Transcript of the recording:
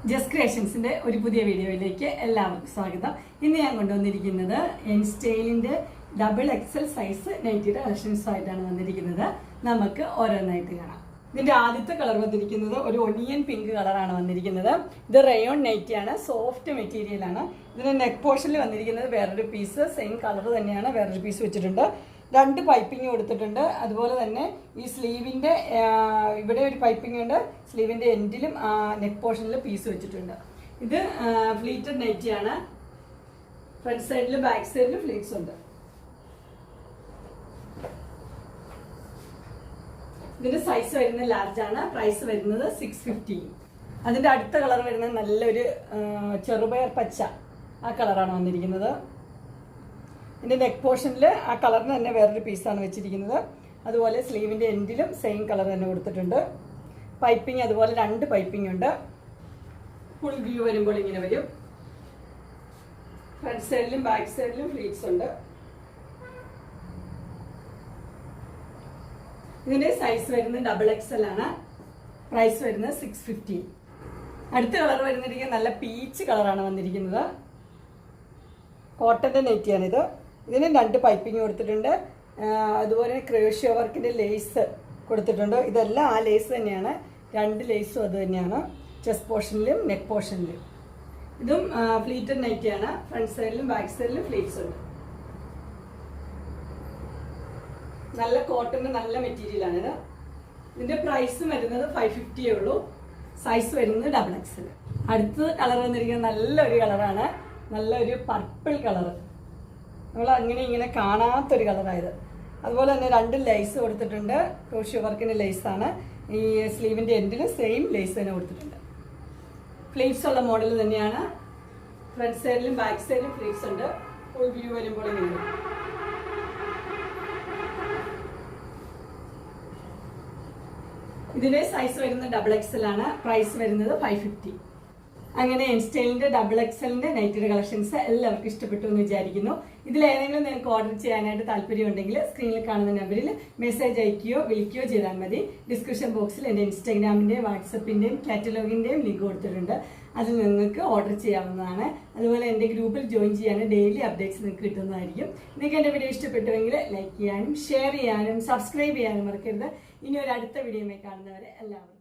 Just ക്രിയേഷൻസിന്റെ ഒരു പുതിയ വീഡിയോയിലേക്ക് എല്ലാവർക്കും സ്വാഗതം. ഇന്ന് ഞാൻ കൊണ്ടുവന്നിരിക്കുന്നത് എൻ സ്റ്റൈലിന്റെ ഡബിൾ എക്സൽ സൈസ് നൈറ്റിയുടെ കളക്ഷൻസ് ആയിട്ടാണ് വന്നിരിക്കുന്നത്. നമുക്ക് ഓരോന്നായിട്ട് കാണാം. ഇതിന്റെ ആദ്യത്തെ കളർ വന്നിരിക്കുന്നത് ഒരു ഒനിയൻ പിങ്ക് കളറാണ് വന്നിരിക്കുന്നത്. ഇത് റയോൺ നൈറ്റിയാണ്, സോഫ്റ്റ് മെറ്റീരിയൽ ആണ്. ഇതിന് നെക്ക് പോർഷനിൽ വന്നിരിക്കുന്നത് വേറൊരു പീസ്, സെയിം കളർ തന്നെയാണ്, വേറൊരു പീസ് വെച്ചിട്ടുണ്ട്. രണ്ട് പൈപ്പിംഗ് കൊടുത്തിട്ടുണ്ട്. അതുപോലെ തന്നെ ഈ സ്ലീവിൻ്റെ ഇവിടെ ഒരു പൈപ്പിംഗ് ഉണ്ട്, സ്ലീവിൻ്റെ എൻഡിലും നെക്ക് പോർഷനിൽ പീസ് വെച്ചിട്ടുണ്ട്. ഇത് ഫ്ലീറ്റഡ് നൈറ്റിയാണ്. ഫ്രണ്ട് സൈഡിലും ബാക്ക് സൈഡിലും ഫ്ലീറ്റ്സ് ഉണ്ട്. ഇതിന്റെ സൈസ് വരുന്നത് ലാർജ് ആണ്. പ്രൈസ് വരുന്നത് 650. അതിന്റെ അടുത്ത കളർ വരുന്നത് നല്ലൊരു ചെറുപയർ പച്ച, ആ കളറാണ് വന്നിരിക്കുന്നത്. ഇതിന്റെ നെക്ക് പോർഷനിൽ ആ കളറിന് തന്നെ വേറൊരു പീസാണ് വെച്ചിരിക്കുന്നത്. അതുപോലെ സ്ലീവിന്റെ എൻഡിലും സെയിം കളർ തന്നെ കൊടുത്തിട്ടുണ്ട്. പൈപ്പിംഗ് അതുപോലെ രണ്ട് പൈപ്പിംഗ് ഉണ്ട്. ഫുൾ വ്യൂ വരുമ്പോൾ ഇങ്ങനെ വരും. ഫ്രണ്ട് സൈഡിലും ബാക്ക് സൈഡിലും ഫ്ലീറ്റ്സ് ഉണ്ട്. ഇതിന്റെ സൈസ് വരുന്നത് ഡബിൾ എക്സൽ ആണ്. പ്രൈസ് വരുന്നത് 650. അടുത്ത കളർ വരുന്നിരിക്കുന്നത് നല്ല പീച്ച് കളറാണ് വന്നിരിക്കുന്നത്. കോട്ടന്റെ നെറ്റിയാണിത്. ഇതിന് രണ്ട് പൈപ്പിംഗ് കൊടുത്തിട്ടുണ്ട്. അതുപോലെ ക്രോഷ്യോ വർക്കിന്റെ ലേസ് കൊടുത്തിട്ടുണ്ട്. ഇതെല്ലാം ആ ലേസ് തന്നെയാണ്, രണ്ട് ലേസും അത് തന്നെയാണ്, ചെസ്റ്റ് പോർഷനിലും നെക്ക് പോർഷനിലും. ഇതും ഫ്ലീറ്റഡ് നൈറ്റിയാണ്. ഫ്രണ്ട് സൈഡിലും ബാക്ക് സൈഡിലും ഫ്ലീറ്റ്സ് ഉണ്ട്. നല്ല കോട്ടന്റെ നല്ല മെറ്റീരിയലാണിത്. ഇതിന്റെ പ്രൈസ് വരുന്നത് 550 ഉള്ളൂ. സൈസ് വരുന്നത് ഡബിൾ എക്സൽ. അടുത്ത കളർ വന്നിരിക്കുന്നത് നല്ലൊരു കളറാണ്, നല്ലൊരു പർപ്പിൾ കളർ. നമ്മൾ അങ്ങനെ ഇങ്ങനെ കാണാത്തൊരു കളറായത്. അതുപോലെ തന്നെ രണ്ട് ലേസ് കൊടുത്തിട്ടുണ്ട്. ക്രോഷ്യോ വർക്കിന്റെ ലേസാണ്. ഈ സ്ലീവിന്റെ എൻഡിൽ സെയിം ലേസ് തന്നെ കൊടുത്തിട്ടുണ്ട്. ഫ്ലീറ്റ്സ് ഉള്ള മോഡൽ തന്നെയാണ്. ഫ്രണ്ട് സൈഡിലും ബാക്ക് സൈഡിലും ഫ്ലീറ്റ്സ് ഉണ്ട്. ഫുൾ വ്യൂ വരുമ്പോൾ ഇങ്ങനെ. ഇതിന്റെ സൈസ് വരുന്നത് ഡബിൾ എക്സൽ ആണ്. പ്രൈസ് വരുന്നത് 550. അങ്ങനെ എൻ സ്റ്റൈലിന്റെ ഡബിൾ എക്സലിന്റെ നൈറ്റിയുടെ കളക്ഷൻസ് എല്ലാവർക്കും ഇഷ്ടപ്പെട്ടു എന്ന് വിചാരിക്കുന്നു. ഇതിലേതെങ്കിലും നിങ്ങൾക്ക് ഓർഡർ ചെയ്യാനായിട്ട് താല്പര്യമുണ്ടെങ്കിൽ സ്ക്രീനിൽ കാണുന്ന നമ്പറിൽ മെസ്സേജ് അയക്കുകയോ വിളിക്കുകയോ ചെയ്താൽ മതി. ഡിസ്ക്രിപ്ഷൻ ബോക്സിൽ എൻ്റെ ഇൻസ്റ്റാഗ്രാമിന്റെയും വാട്സപ്പിന്റെയും കാറ്റലോഗിന്റെയും ലിങ്ക് കൊടുത്തിട്ടുണ്ട്. അതിൽ നിങ്ങൾക്ക് ഓർഡർ ചെയ്യാവുന്നതാണ്. അതുപോലെ എൻ്റെ ഗ്രൂപ്പിൽ ജോയിൻ ചെയ്യാൻ ഡെയിലി അപ്ഡേറ്റ്സ് നിങ്ങൾക്ക് കിട്ടുന്നതായിരിക്കും. നിങ്ങൾക്ക് എൻ്റെ വീഡിയോ ഇഷ്ടപ്പെട്ടുവെങ്കിൽ ലൈക്ക് ചെയ്യാനും ഷെയർ ചെയ്യാനും സബ്സ്ക്രൈബ് ചെയ്യാനും മറക്കരുത്. ഇനി ഒരു അടുത്ത വീഡിയോയുമായി കാണുന്നവരെ എല്ലാവരും